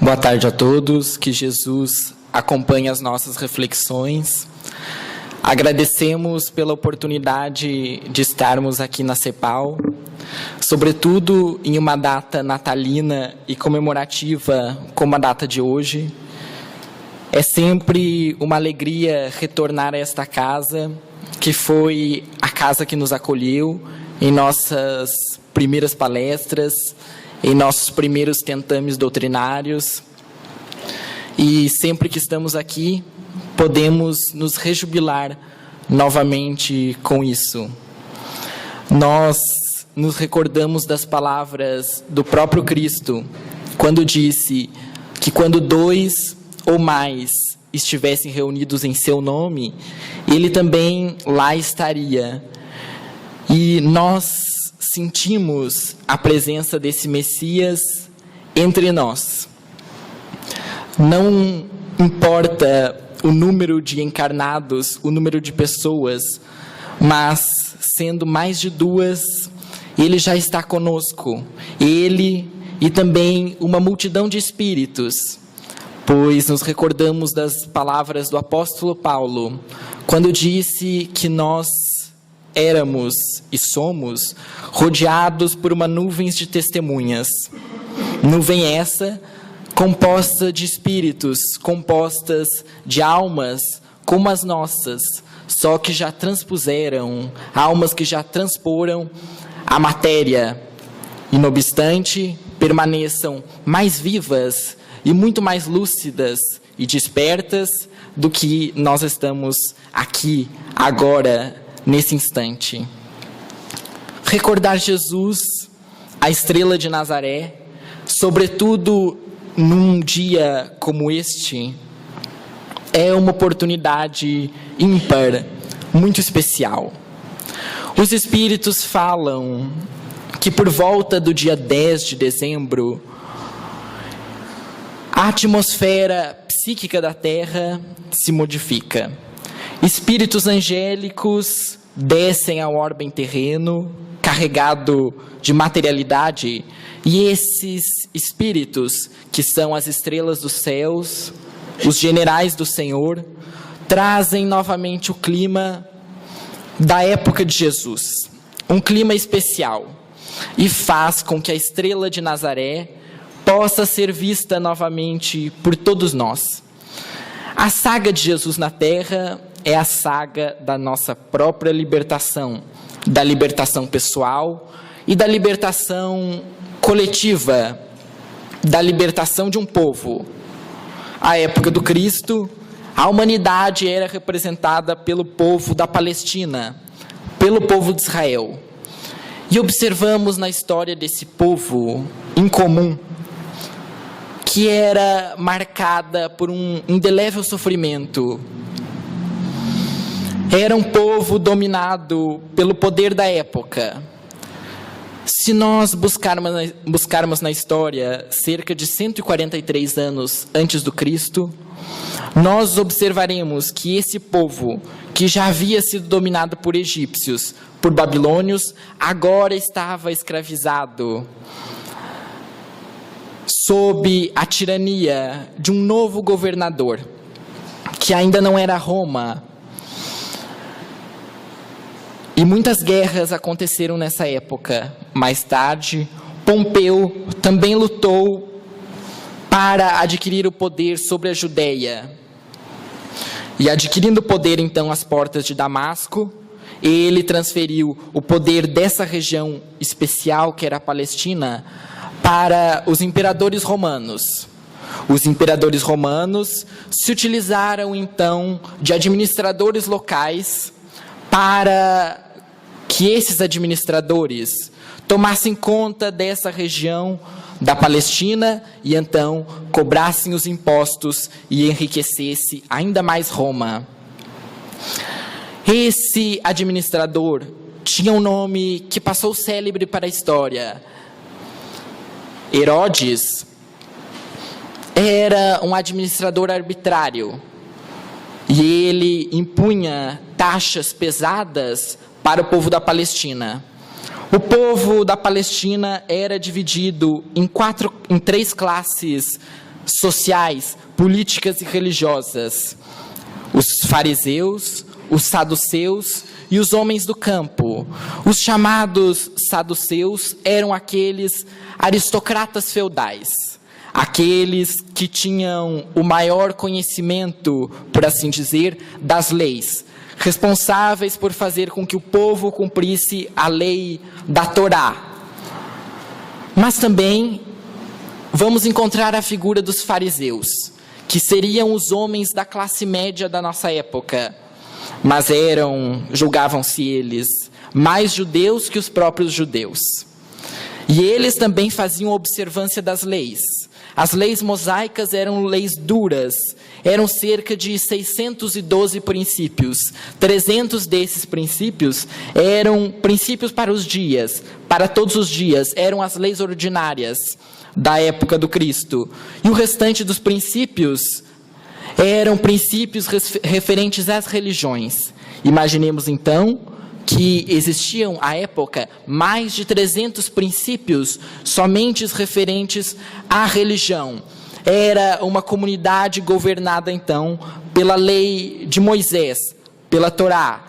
Boa tarde a todos, que Jesus acompanhe as nossas reflexões. Agradecemos pela oportunidade de estarmos aqui na CEPAL, sobretudo em uma data natalina e comemorativa como a data de hoje. É sempre uma alegria retornar a esta casa, que foi a casa que nos acolheu em nossas primeiras palestras, em nossos primeiros tentames doutrinários. E sempre que estamos aqui, podemos nos rejubilar novamente com isso. Nós nos recordamos das palavras do próprio Cristo, quando disse que quando 2 ou mais estivessem reunidos em seu nome, Ele também lá estaria. E nós sentimos a presença desse Messias entre nós. Não importa o número de encarnados, o número de pessoas, mas sendo mais de 2, Ele já está conosco. Ele e também uma multidão de espíritos, pois nos recordamos das palavras do apóstolo Paulo, quando disse que nós éramos e somos rodeados por uma nuvem de testemunhas. Nuvem essa composta de espíritos, compostas de almas como as nossas, só que já transpuseram, almas que já transporam a matéria, e não obstante, permaneçam mais vivas e muito mais lúcidas e despertas do que nós estamos aqui, agora, nesse instante. Recordar Jesus, a estrela de Nazaré, sobretudo num dia como este, é uma oportunidade ímpar, muito especial. Os espíritos falam que por volta do dia 10 de dezembro, a atmosfera psíquica da Terra se modifica. Espíritos angélicos descem ao orbe terreno, carregado de materialidade, e esses espíritos, que são as estrelas dos céus, os generais do Senhor, trazem novamente o clima da época de Jesus, um clima especial, e faz com que a estrela de Nazaré possa ser vista novamente por todos nós. A saga de Jesus na Terra é a saga da nossa própria libertação, da libertação pessoal e da libertação coletiva, da libertação de um povo. À época do Cristo, a humanidade era representada pelo povo da Palestina, pelo povo de Israel. E observamos na história desse povo incomum, que era marcada por um indelével sofrimento. Era um povo dominado pelo poder da época. Se nós buscarmos na história cerca de 143 anos antes do Cristo, nós observaremos que esse povo, que já havia sido dominado por egípcios, por babilônios, agora estava escravizado sob a tirania de um novo governador, que ainda não era Roma. E muitas guerras aconteceram nessa época. Mais tarde, Pompeu também lutou para adquirir o poder sobre a Judéia. E adquirindo o poder, então, às portas de Damasco, ele transferiu o poder dessa região especial, que era a Palestina, para os imperadores romanos. Os imperadores romanos se utilizaram, então, de administradores locais para que esses administradores tomassem conta dessa região da Palestina e então cobrassem os impostos e enriquecesse ainda mais Roma. Esse administrador tinha um nome que passou célebre para a história. Herodes era um administrador arbitrário e ele impunha taxas pesadas para o povo da Palestina. O povo da Palestina era dividido em 3 classes sociais, políticas e religiosas. Os fariseus, os saduceus e os homens do campo. Os chamados saduceus eram aqueles aristocratas feudais, aqueles que tinham o maior conhecimento, por assim dizer, das leis, responsáveis por fazer com que o povo cumprisse a lei da Torá. Mas também vamos encontrar a figura dos fariseus, que seriam os homens da classe média da nossa época, mas julgavam-se eles mais judeus que os próprios judeus. E eles também faziam observância das leis. As leis mosaicas eram leis duras, eram cerca de 612 princípios. 300 desses princípios eram princípios para os dias, para todos os dias, eram as leis ordinárias da época do Cristo. E o restante dos princípios eram princípios referentes às religiões. Imaginemos então que existiam à época mais de 300 princípios somente referentes à religião. Era uma comunidade governada então pela lei de Moisés, pela Torá,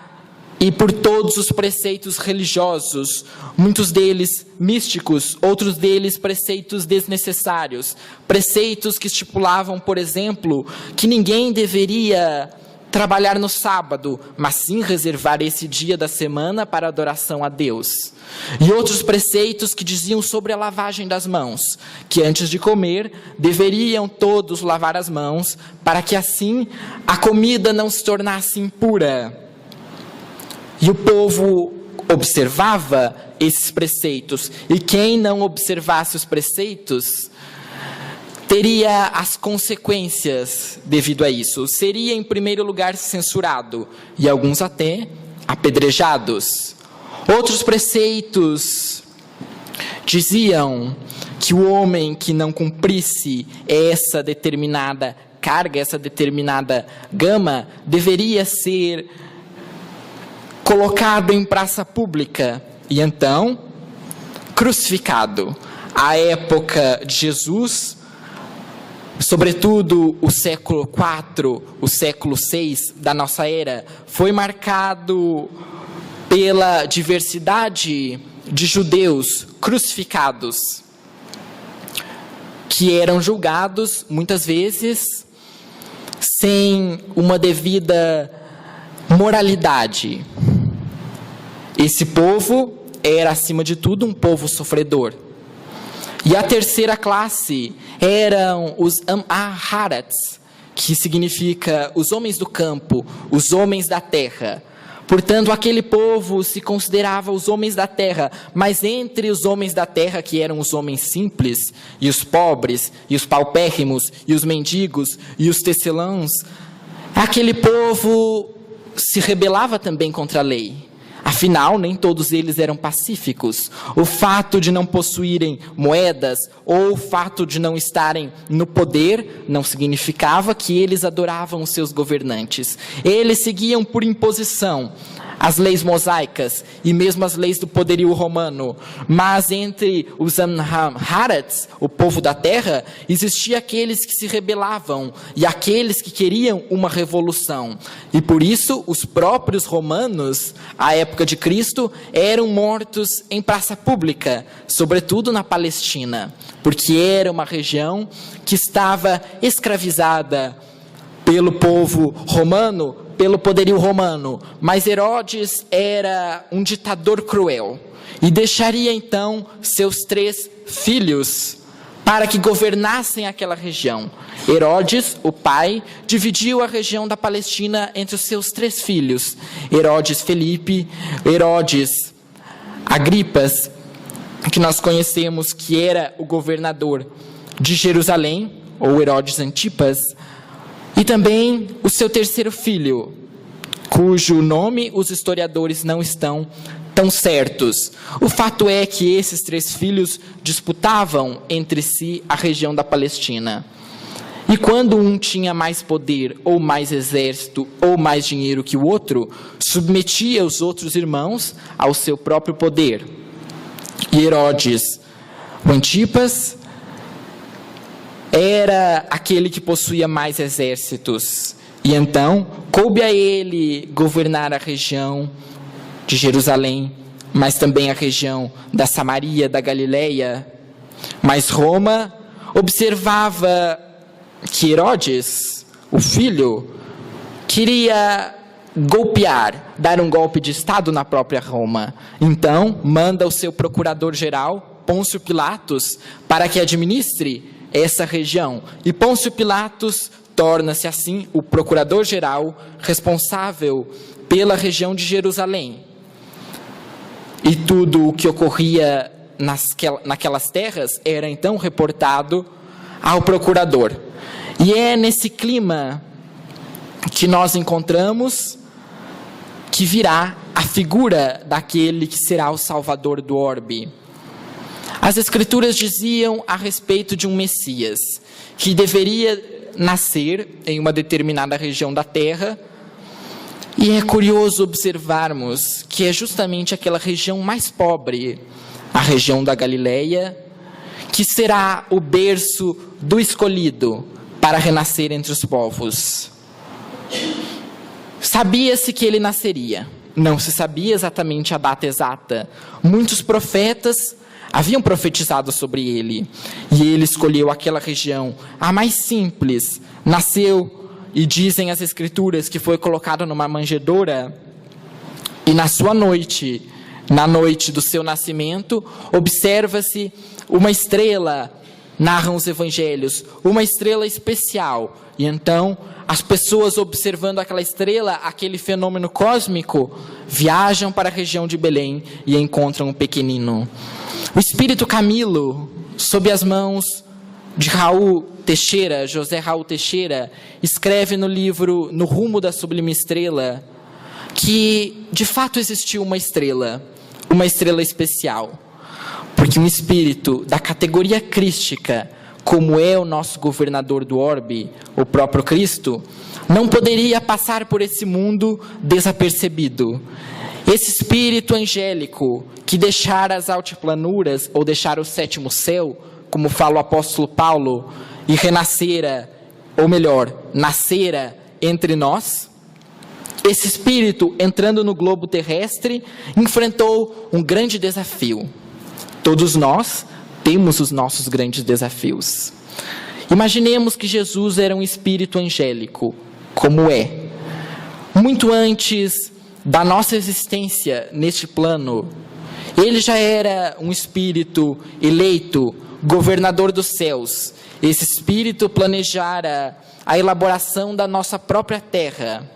e por todos os preceitos religiosos, muitos deles místicos, outros deles preceitos desnecessários, preceitos que estipulavam, por exemplo, que ninguém deveria trabalhar no sábado, mas sim reservar esse dia da semana para adoração a Deus. E outros preceitos que diziam sobre a lavagem das mãos, que antes de comer, deveriam todos lavar as mãos, para que assim a comida não se tornasse impura. E o povo observava esses preceitos, e quem não observasse os preceitos teria as consequências devido a isso. Seria, em primeiro lugar, censurado, e alguns até apedrejados. Outros preceitos diziam que o homem que não cumprisse essa determinada carga, essa determinada gama, deveria ser colocado em praça pública e então crucificado. À época de Jesus, sobretudo o século IV, o século VI da nossa era, foi marcado pela diversidade de judeus crucificados, que eram julgados, muitas vezes, sem uma devida moralidade. Esse povo era, acima de tudo, um povo sofredor. E a terceira classe eram os Amharats, que significa os homens do campo, os homens da terra. Portanto, aquele povo se considerava os homens da terra, mas entre os homens da terra, que eram os homens simples, e os pobres, e os paupérrimos, e os mendigos, e os tecelãos, aquele povo se rebelava também contra a lei. Afinal, nem todos eles eram pacíficos. O fato de não possuírem moedas ou o fato de não estarem no poder não significava que eles adoravam os seus governantes. Eles seguiam por imposição as leis mosaicas e mesmo as leis do poderio romano. Mas entre os Amharats, o povo da terra, existia aqueles que se rebelavam e aqueles que queriam uma revolução. E por isso, os próprios romanos, à época de Cristo, eram mortos em praça pública, sobretudo na Palestina, porque era uma região que estava escravizada pelo povo romano, pelo poderio romano. Mas Herodes era um ditador cruel e deixaria então seus 3 filhos para que governassem aquela região. Herodes, o pai, dividiu a região da Palestina entre os seus 3 filhos, Herodes Felipe, Herodes Agripas, que nós conhecemos que era o governador de Jerusalém, ou Herodes Antipas, e também o seu 3º filho, cujo nome os historiadores não estão tão certos. O fato é que esses 3 filhos disputavam entre si a região da Palestina. E quando um tinha mais poder, ou mais exército, ou mais dinheiro que o outro, submetia os outros irmãos ao seu próprio poder. E Herodes, o Antipas, era aquele que possuía mais exércitos. E então, coube a ele governar a região de Jerusalém, mas também a região da Samaria, da Galileia. Mas Roma observava que Herodes, o filho, queria golpear, dar um golpe de Estado na própria Roma. Então, manda o seu procurador-geral, Pôncio Pilatos, para que administre essa região. E Pôncio Pilatos torna-se assim o procurador-geral responsável pela região de Jerusalém. E tudo o que ocorria naquelas terras era então reportado ao procurador. E é nesse clima que nós encontramos que virá a figura daquele que será o Salvador do orbe. As Escrituras diziam a respeito de um Messias, que deveria nascer em uma determinada região da terra, e é curioso observarmos que é justamente aquela região mais pobre, a região da Galileia, que será o berço do escolhido para renascer entre os povos. Sabia-se que ele nasceria, não se sabia exatamente a data exata. Muitos profetas haviam profetizado sobre ele, e ele escolheu aquela região, a mais simples. Nasceu, e dizem as Escrituras, que foi colocado numa manjedoura, e na sua noite, na noite do seu nascimento, observa-se uma estrela, narram os evangelhos, uma estrela especial. E então, as pessoas observando aquela estrela, aquele fenômeno cósmico, viajam para a região de Belém e encontram um pequenino. O espírito Camilo, sob as mãos de José Raul Teixeira, escreve no livro No Rumo da Sublime Estrela, que de fato existiu uma estrela especial, porque um espírito da categoria crística, como é o nosso governador do orbe, o próprio Cristo, não poderia passar por esse mundo desapercebido. Esse espírito angélico que deixara as altiplanuras, ou deixara o sétimo céu, como fala o apóstolo Paulo, e renascera, ou melhor, nascera entre nós, esse espírito, entrando no globo terrestre, enfrentou um grande desafio. Todos nós temos os nossos grandes desafios. Imaginemos que Jesus era um espírito angélico, como é. Muito antes da nossa existência neste plano, ele já era um espírito eleito, governador dos céus. Esse espírito planejara a elaboração da nossa própria terra.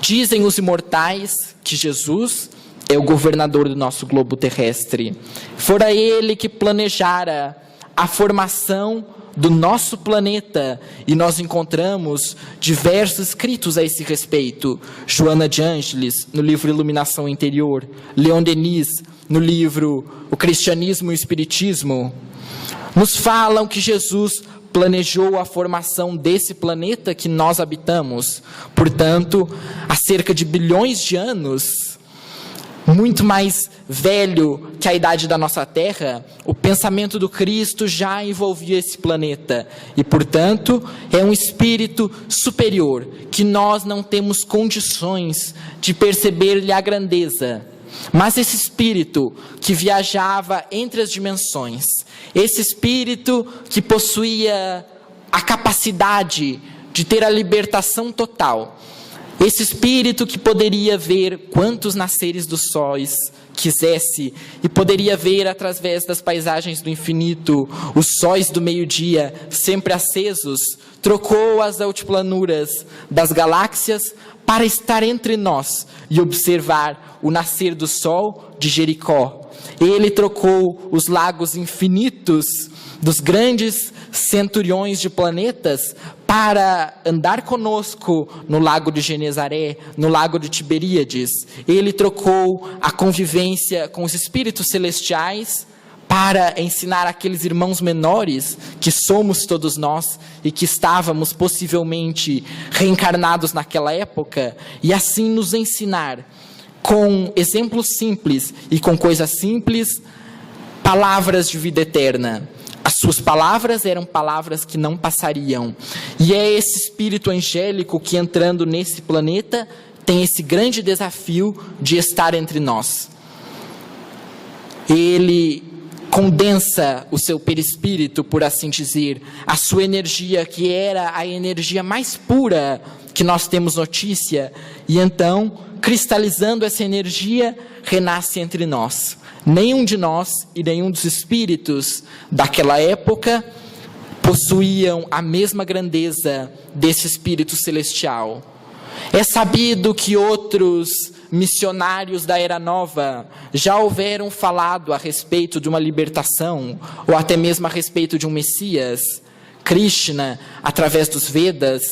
Dizem os imortais que Jesus é o governador do nosso globo terrestre. Fora ele que planejara a formação do nosso planeta, e nós encontramos diversos escritos a esse respeito. Joana de Ângeles, no livro Iluminação Interior, Leon Denis, no livro O Cristianismo e o Espiritismo, nos falam que Jesus planejou a formação desse planeta que nós habitamos. Portanto, há cerca de bilhões de anos, muito mais velho que a idade da nossa Terra, o pensamento do Cristo já envolvia esse planeta. E, portanto, é um espírito superior, que nós não temos condições de perceber-lhe a grandeza. Mas esse espírito que viajava entre as dimensões, esse espírito que possuía a capacidade de ter a libertação total, esse espírito que poderia ver quantos nasceres dos sóis quisesse, e poderia ver através das paisagens do infinito os sóis do meio-dia sempre acesos, trocou as altiplanuras das galáxias para estar entre nós e observar o nascer do sol de Jericó. Ele trocou os lagos infinitos dos grandes centuriões de planetas para andar conosco no lago de Genezaré, no lago de Tiberíades. Ele trocou a convivência com os espíritos celestiais para ensinar aqueles irmãos menores, que somos todos nós, e que estávamos possivelmente reencarnados naquela época, e assim nos ensinar, com exemplos simples e com coisas simples, palavras de vida eterna. As suas palavras eram palavras que não passariam. E é esse espírito angélico que, entrando nesse planeta, tem esse grande desafio de estar entre nós. Ele condensa o seu perispírito, por assim dizer, a sua energia, que era a energia mais pura que nós temos notícia, e então, cristalizando essa energia, renasce entre nós. Nenhum de nós e nenhum dos espíritos daquela época possuíam a mesma grandeza desse espírito celestial. É sabido que outros missionários da Era Nova já houveram falado a respeito de uma libertação, ou até mesmo a respeito de um Messias. Krishna, através dos Vedas;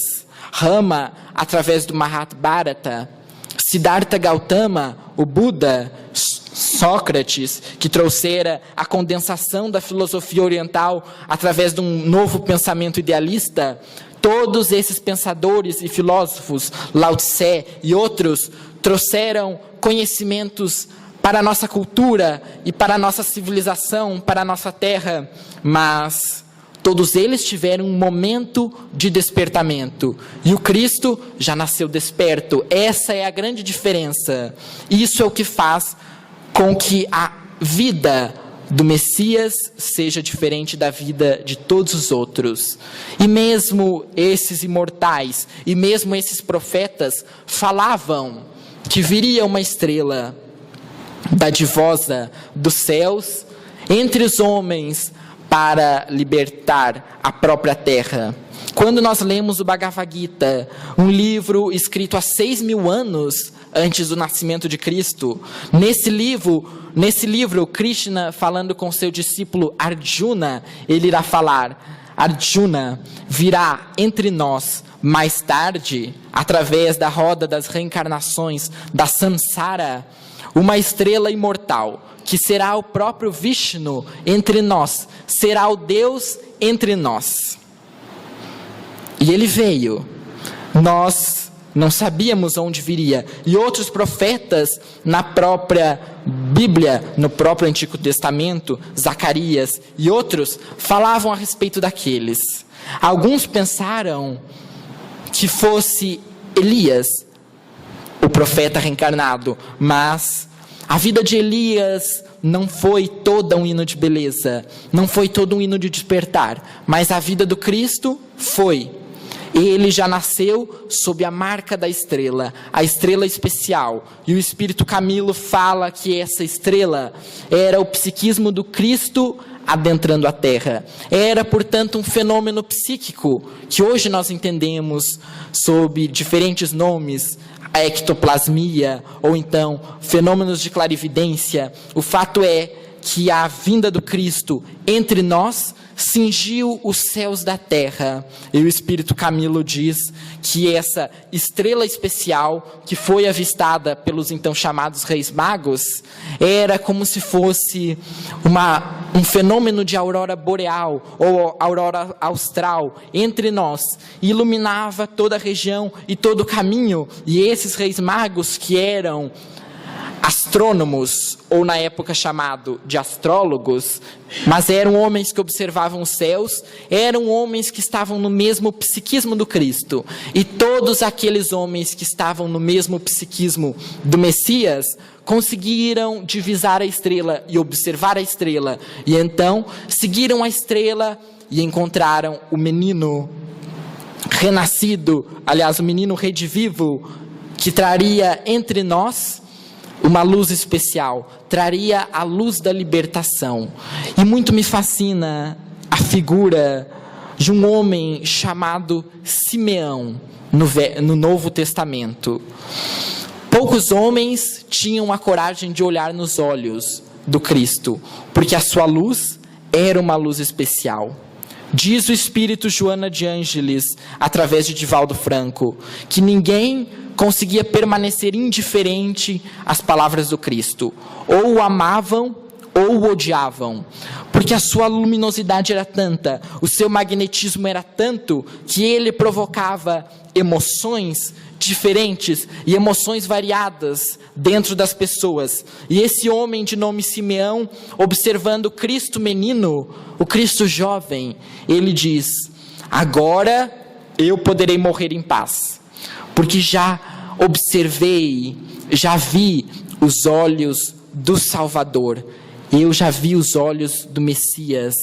Rama, através do Mahabharata; Siddhartha Gautama, o Buda; Sócrates, que trouxera a condensação da filosofia oriental através de um novo pensamento idealista. Todos esses pensadores e filósofos, Lao Tse e outros, trouxeram conhecimentos para a nossa cultura e para a nossa civilização, para a nossa terra, mas todos eles tiveram um momento de despertamento, e o Cristo já nasceu desperto. Essa é a grande diferença. Isso é o que faz com que a vida do Messias seja diferente da vida de todos os outros. E mesmo esses imortais, e mesmo esses profetas, falavam que viria uma estrela dadivosa dos céus entre os homens para libertar a própria terra. Quando nós lemos o Bhagavad Gita, um livro escrito há 6.000 anos antes do nascimento de Cristo, nesse livro, Krishna, falando com seu discípulo Arjuna, ele irá falar: Arjuna, virá entre nós mais tarde, através da roda das reencarnações, da samsara, uma estrela imortal, que será o próprio Vishnu entre nós, será o Deus entre nós. E ele veio. Nós não sabíamos onde viria. E outros profetas, na própria Bíblia, no próprio Antigo Testamento, Zacarias e outros, falavam a respeito daqueles. Alguns pensaram que fosse Elias, o profeta reencarnado, mas a vida de Elias não foi toda um hino de beleza, não foi todo um hino de despertar, mas a vida do Cristo foi. Ele já nasceu sob a marca da estrela, a estrela especial. E o Espírito Camilo fala que essa estrela era o psiquismo do Cristo adentrando a Terra. Era, portanto, um fenômeno psíquico que hoje nós entendemos sob diferentes nomes, a ectoplasmia, ou então fenômenos de clarividência. O fato é que a vinda do Cristo entre nós cingiu os céus da terra. E o Espírito Camilo diz que essa estrela especial que foi avistada pelos então chamados Reis Magos era como se fosse um fenômeno de aurora boreal ou aurora austral entre nós, e iluminava toda a região e todo o caminho. E esses Reis Magos, que eram astrônomos, ou na época chamado de astrólogos, mas eram homens que observavam os céus, eram homens que estavam no mesmo psiquismo do Cristo. E todos aqueles homens que estavam no mesmo psiquismo do Messias conseguiram divisar a estrela e observar a estrela, e então seguiram a estrela e encontraram o menino renascido, aliás, o menino redivivo, que traria entre nós uma luz especial, traria a luz da libertação. E muito me fascina a figura de um homem chamado Simeão no Novo Testamento. Poucos homens tinham a coragem de olhar nos olhos do Cristo, porque a sua luz era uma luz especial. Diz o espírito Joana de Ângeles, através de Divaldo Franco, que ninguém conseguia permanecer indiferente às palavras do Cristo. Ou o amavam ou o odiavam, porque a sua luminosidade era tanta, o seu magnetismo era tanto, que ele provocava emoções diferentes e emoções variadas dentro das pessoas. E esse homem de nome Simeão, observando o Cristo menino, o Cristo jovem, ele diz: agora eu poderei morrer em paz, porque já observei, já vi os olhos do Salvador, eu já vi os olhos do Messias,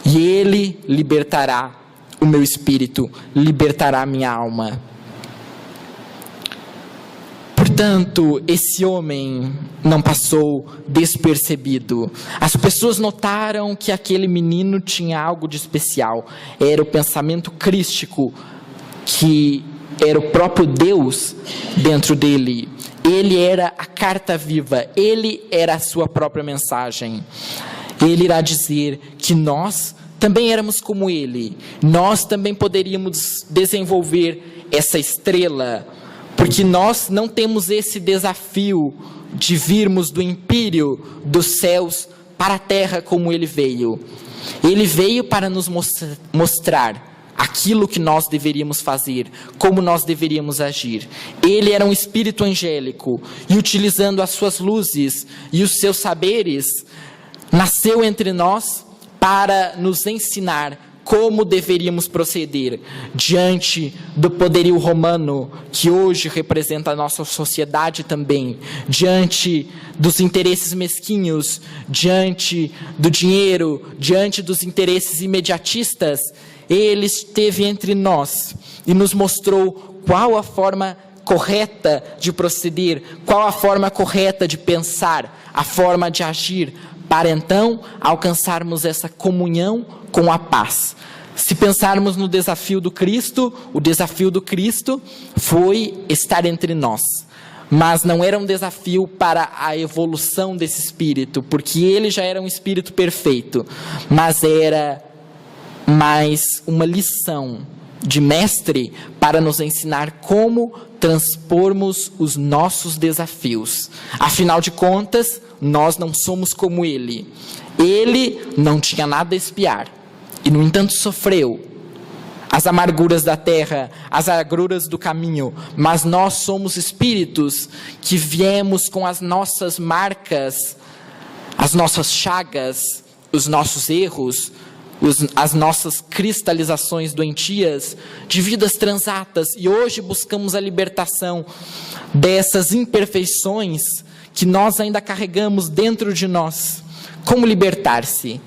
e ele libertará o meu espírito, libertará a minha alma. Portanto, esse homem não passou despercebido. As pessoas notaram que aquele menino tinha algo de especial. Era o pensamento crístico, que era o próprio Deus dentro dele. Ele era a carta viva, ele era a sua própria mensagem. Ele irá dizer que nós também éramos como ele. Nós também poderíamos desenvolver essa estrela, porque nós não temos esse desafio de virmos do império dos céus para a terra como ele veio. Ele veio para nos mostrar aquilo que nós deveríamos fazer, como nós deveríamos agir. Ele era um espírito angélico e, utilizando as suas luzes e os seus saberes, nasceu entre nós para nos ensinar como deveríamos proceder diante do poderio romano, que hoje representa a nossa sociedade também, diante dos interesses mesquinhos, diante do dinheiro, diante dos interesses imediatistas. Ele esteve entre nós e nos mostrou qual a forma correta de proceder, qual a forma correta de pensar, a forma de agir, para então alcançarmos essa comunhão com a paz. Se pensarmos no desafio do Cristo, o desafio do Cristo foi estar entre nós. Mas não era um desafio para a evolução desse espírito, porque ele já era um espírito perfeito, mas era mais uma lição de mestre para nos ensinar como transpormos os nossos desafios. Afinal de contas, nós não somos como ele. Ele não tinha nada a espiar e, no entanto, sofreu as amarguras da terra, as agruras do caminho, mas nós somos espíritos que viemos com as nossas marcas, as nossas chagas, os nossos erros, as nossas cristalizações doentias de vidas transatas, e hoje buscamos a libertação dessas imperfeições que nós ainda carregamos dentro de nós. Como libertar-se?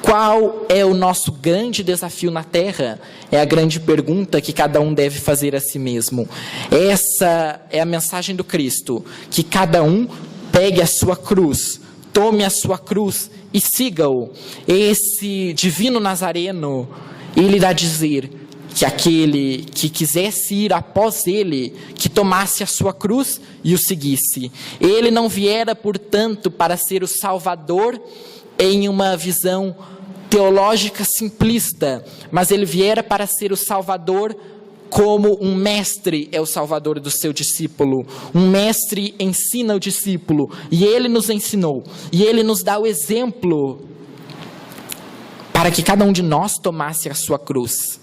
Qual é o nosso grande desafio na Terra? É a grande pergunta que cada um deve fazer a si mesmo. Essa é a mensagem do Cristo, que cada um pegue a sua cruz, tome a sua cruz e siga-o. Esse divino Nazareno, ele irá dizer que aquele que quisesse ir após ele, que tomasse a sua cruz e o seguisse. Ele não viera, portanto, para ser o Salvador em uma visão teológica simplista, mas ele viera para ser o Salvador como um mestre é o Salvador do seu discípulo. Um mestre ensina o discípulo, e ele nos ensinou, e ele nos dá o exemplo para que cada um de nós tomasse a sua cruz.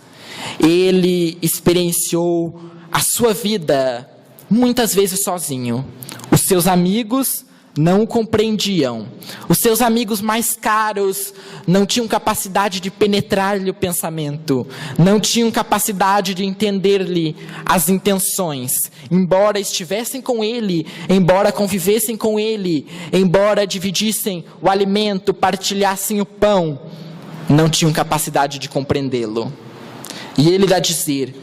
Ele experienciou a sua vida muitas vezes sozinho. Os seus amigos não o compreendiam. Os seus amigos mais caros não tinham capacidade de penetrar-lhe o pensamento, não tinham capacidade de entender-lhe as intenções. Embora estivessem com ele, embora convivessem com ele, embora dividissem o alimento, partilhassem o pão, não tinham capacidade de compreendê-lo. E ele irá dizer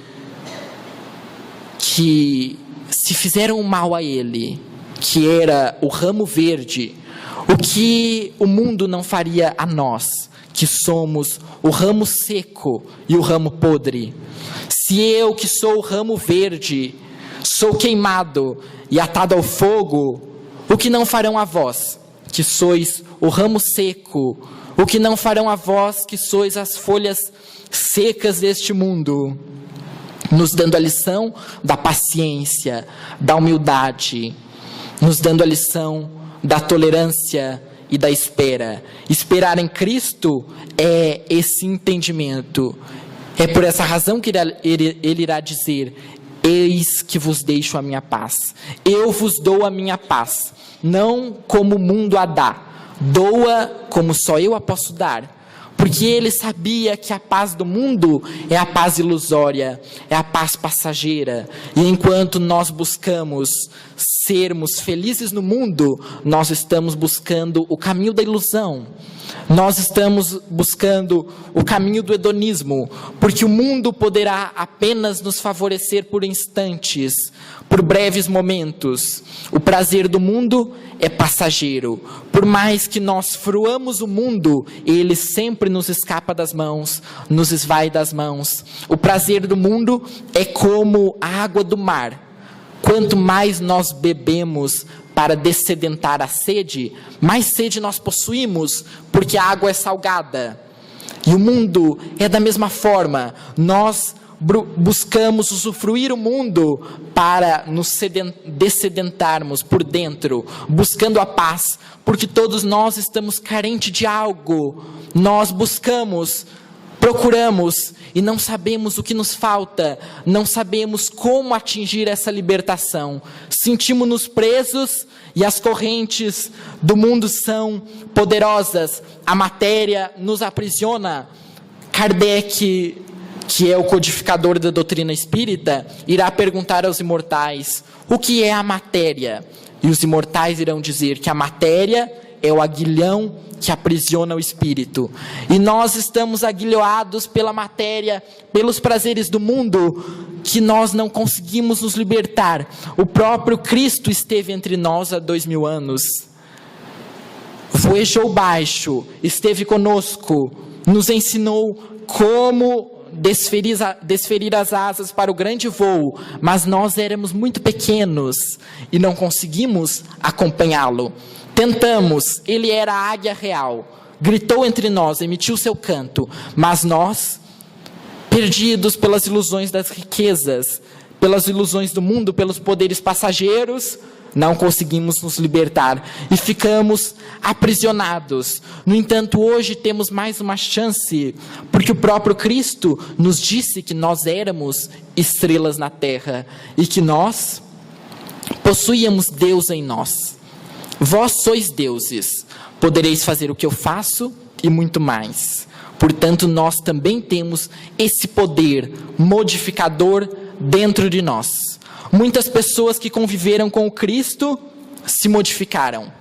que se fizeram mal a ele, que era o ramo verde, o que o mundo não faria a nós, que somos o ramo seco e o ramo podre. Se eu, que sou o ramo verde, sou queimado e atado ao fogo, o que não farão a vós, que sois o ramo seco? O que não farão a vós, que sois as folhas secas deste mundo? Nos dando a lição da paciência, da humildade, nos dando a lição da tolerância e da espera. Esperar em Cristo é esse entendimento. É por essa razão que ele irá dizer: eis que vos deixo a minha paz. Eu vos dou a minha paz, não como o mundo a dá. Doa como só eu a posso dar. Porque ele sabia que a paz do mundo é a paz ilusória, é a paz passageira. E enquanto nós buscamos sermos felizes no mundo, nós estamos buscando o caminho da ilusão. Nós estamos buscando o caminho do hedonismo, porque o mundo poderá apenas nos favorecer por instantes, por breves momentos. O prazer do mundo é passageiro. Por mais que nós fruamos o mundo, ele sempre nos escapa das mãos, nos esvai das mãos. O prazer do mundo é como a água do mar. Quanto mais nós bebemos para dessedentar a sede, mais sede nós possuímos, porque a água é salgada. E o mundo é da mesma forma. Nós buscamos usufruir o mundo para nos dessedentarmos por dentro, buscando a paz, porque todos nós estamos carentes de algo. Nós buscamos, procuramos e não sabemos o que nos falta, não sabemos como atingir essa libertação. Sentimos-nos presos e as correntes do mundo são poderosas, a matéria nos aprisiona. Kardec, que é o codificador da doutrina espírita, irá perguntar aos imortais: o que é a matéria? E os imortais irão dizer que a matéria é o aguilhão que aprisiona o espírito. E nós estamos aguilhoados pela matéria, pelos prazeres do mundo, que nós não conseguimos nos libertar. O próprio Cristo esteve entre nós há 2000 anos. Voejou baixo, esteve conosco, nos ensinou como desferir as asas para o grande voo, mas nós éramos muito pequenos e não conseguimos acompanhá-lo. Tentamos, ele era a águia real, gritou entre nós, emitiu seu canto, mas nós, perdidos pelas ilusões das riquezas, pelas ilusões do mundo, pelos poderes passageiros, não conseguimos nos libertar e ficamos aprisionados. No entanto, hoje temos mais uma chance, porque o próprio Cristo nos disse que nós éramos estrelas na terra e que nós possuíamos Deus em nós. Vós sois deuses, podereis fazer o que eu faço e muito mais. Portanto, nós também temos esse poder modificador dentro de nós. Muitas pessoas que conviveram com o Cristo se modificaram.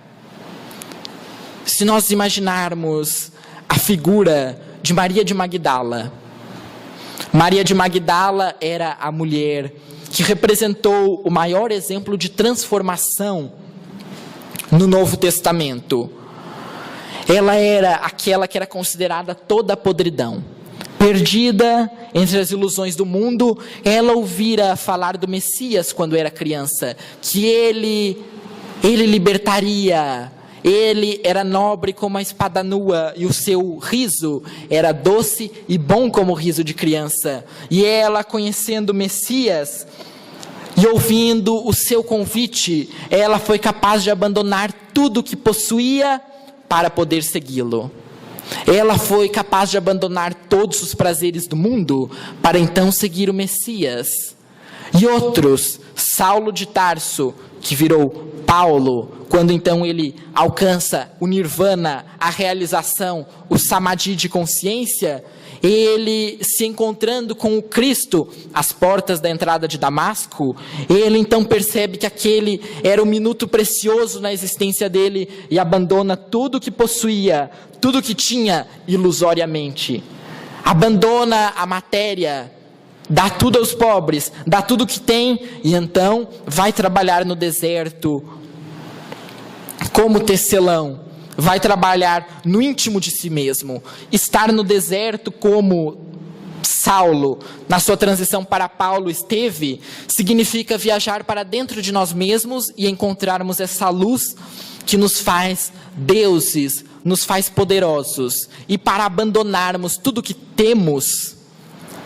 Se nós imaginarmos a figura de Maria de Magdala, Maria de Magdala era a mulher que representou o maior exemplo de transformação no Novo Testamento. Ela era aquela que era considerada toda a podridão. Perdida entre as ilusões do mundo, ela ouvira falar do Messias quando era criança, que ele libertaria, ele era nobre como a espada nua, e o seu riso era doce e bom como o riso de criança. E ela, conhecendo o Messias e ouvindo o seu convite, ela foi capaz de abandonar tudo o que possuía para poder segui-lo. Ela foi capaz de abandonar todos os prazeres do mundo para então seguir o Messias. E outros, Saulo de Tarso, que virou Paulo, quando então ele alcança o nirvana, a realização, o samadhi de consciência, ele se encontrando com o Cristo às portas da entrada de Damasco, ele então percebe que aquele era um minuto precioso na existência dele e abandona tudo que possuía, tudo que tinha ilusoriamente. Abandona a matéria, dá tudo aos pobres, dá tudo que tem e então vai trabalhar no deserto como tecelão. Vai trabalhar no íntimo de si mesmo. Estar no deserto como Saulo, na sua transição para Paulo, esteve, significa viajar para dentro de nós mesmos e encontrarmos essa luz que nos faz deuses, nos faz poderosos. E para abandonarmos tudo que temos,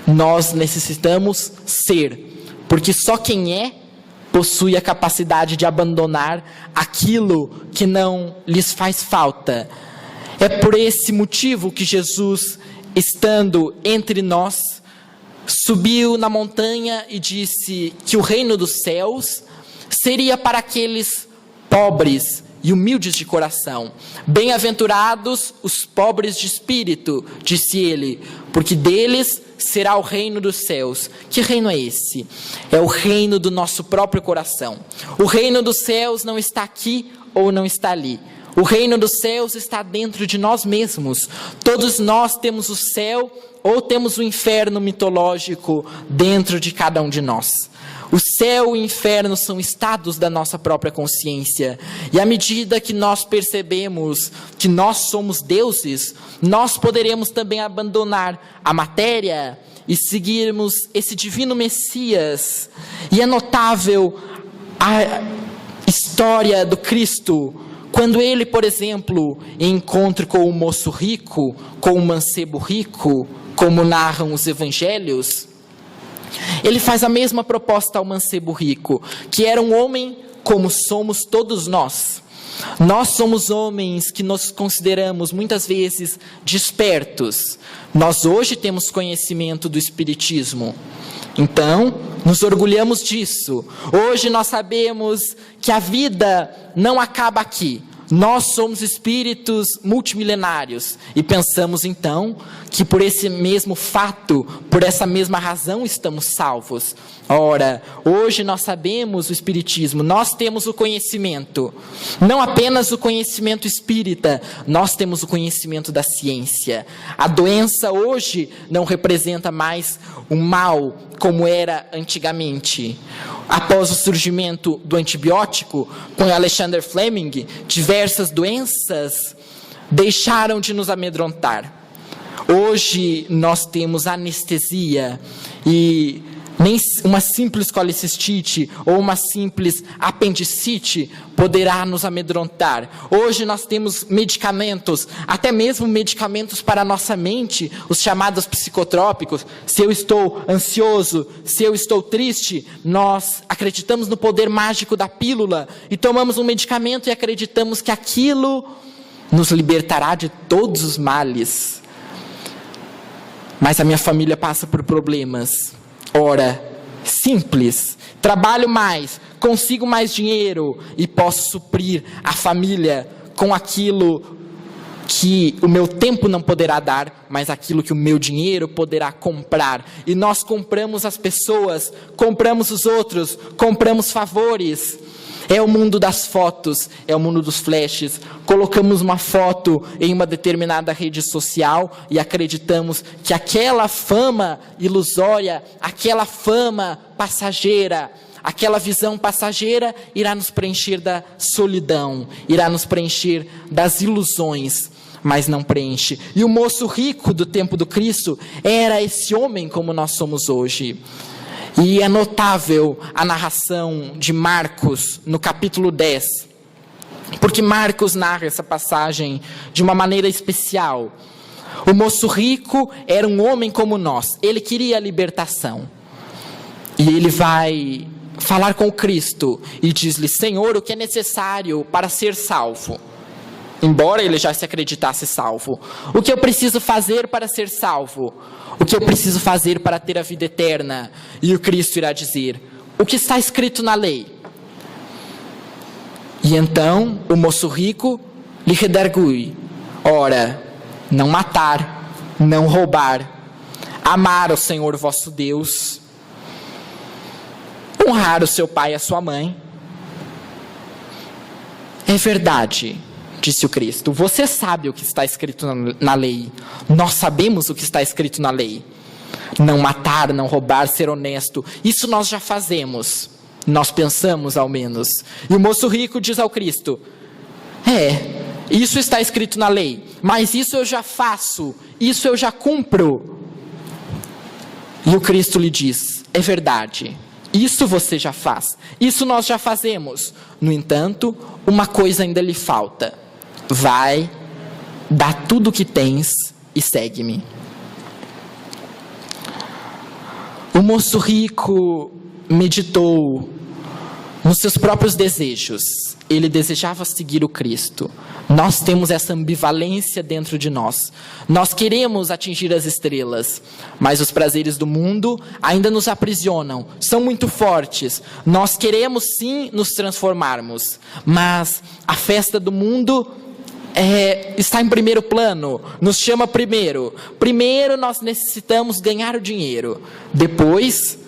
nós necessitamos ser. Porque só quem é possui a capacidade de abandonar aquilo que não lhes faz falta. É por esse motivo que Jesus, estando entre nós, subiu na montanha e disse que o reino dos céus seria para aqueles pobres e humildes de coração. Bem-aventurados os pobres de espírito, disse ele, porque deles será o reino dos céus. Que reino é esse? É o reino do nosso próprio coração. O reino dos céus não está aqui ou não está ali. O reino dos céus está dentro de nós mesmos. Todos nós temos o céu ou temos o inferno mitológico dentro de cada um de nós. O céu e o inferno são estados da nossa própria consciência. E à medida que nós percebemos que nós somos deuses, nós poderemos também abandonar a matéria e seguirmos esse divino Messias. E é notável a história do Cristo, quando ele, por exemplo, em encontro com o moço rico, com o mancebo rico, como narram os evangelhos, ele faz a mesma proposta ao mancebo rico, que era um homem como somos todos nós. Nós somos homens que nos consideramos muitas vezes despertos. Nós hoje temos conhecimento do Espiritismo, então nos orgulhamos disso. Hoje nós sabemos que a vida não acaba aqui. Nós somos espíritos multimilenários e pensamos então que por esse mesmo fato, por essa mesma razão estamos salvos. Ora, hoje nós sabemos o Espiritismo, nós temos o conhecimento, não apenas o conhecimento espírita, nós temos o conhecimento da ciência. A doença hoje não representa mais o mal como era antigamente. Após o surgimento do antibiótico, com Alexander Fleming, diversas doenças deixaram de nos amedrontar. Hoje nós temos anestesia e nem uma simples colicistite ou uma simples apendicite poderá nos amedrontar. Hoje nós temos medicamentos, até mesmo medicamentos para a nossa mente, os chamados psicotrópicos. Se eu estou ansioso, se eu estou triste, nós acreditamos no poder mágico da pílula e tomamos um medicamento e acreditamos que aquilo nos libertará de todos os males. Mas a minha família passa por problemas. Ora, simples, trabalho mais, consigo mais dinheiro e posso suprir a família com aquilo que o meu tempo não poderá dar, mas aquilo que o meu dinheiro poderá comprar. E nós compramos as pessoas, compramos os outros, compramos favores. É o mundo das fotos, é o mundo dos flashes. Colocamos uma foto em uma determinada rede social e acreditamos que aquela fama ilusória, aquela fama passageira, aquela visão passageira irá nos preencher da solidão, irá nos preencher das ilusões, mas não preenche. E o moço rico do tempo do Cristo era esse homem como nós somos hoje. E é notável a narração de Marcos no capítulo 10, porque Marcos narra essa passagem de uma maneira especial. O moço rico era um homem como nós, ele queria a libertação. E ele vai falar com Cristo e diz-lhe: Senhor, o que é necessário para ser salvo? Embora ele já se acreditasse salvo. O que eu preciso fazer para ser salvo? O que eu preciso fazer para ter a vida eterna? E o Cristo irá dizer: o que está escrito na lei? E então o moço rico lhe redargui: ora, não matar, não roubar, amar o Senhor vosso Deus, honrar o seu pai e a sua mãe. É verdade, disse o Cristo, você sabe o que está escrito na lei. Nós sabemos o que está escrito na lei. Não matar, não roubar, ser honesto. Isso nós já fazemos. Nós pensamos ao menos. E o moço rico diz ao Cristo: isso está escrito na lei, mas isso eu já faço, isso eu já cumpro. E o Cristo lhe diz: é verdade, isso você já faz, isso nós já fazemos. No entanto, uma coisa ainda lhe falta. Vai, dá tudo o que tens e segue-me. O moço rico meditou nos seus próprios desejos. Ele desejava seguir o Cristo, Nós temos essa ambivalência dentro de nós. Nós queremos atingir as estrelas, mas os prazeres do mundo ainda nos aprisionam, são muito fortes. Nós queremos sim nos transformarmos, mas a festa do mundo está em primeiro plano, nos chama primeiro. Primeiro nós necessitamos ganhar o dinheiro. Depois,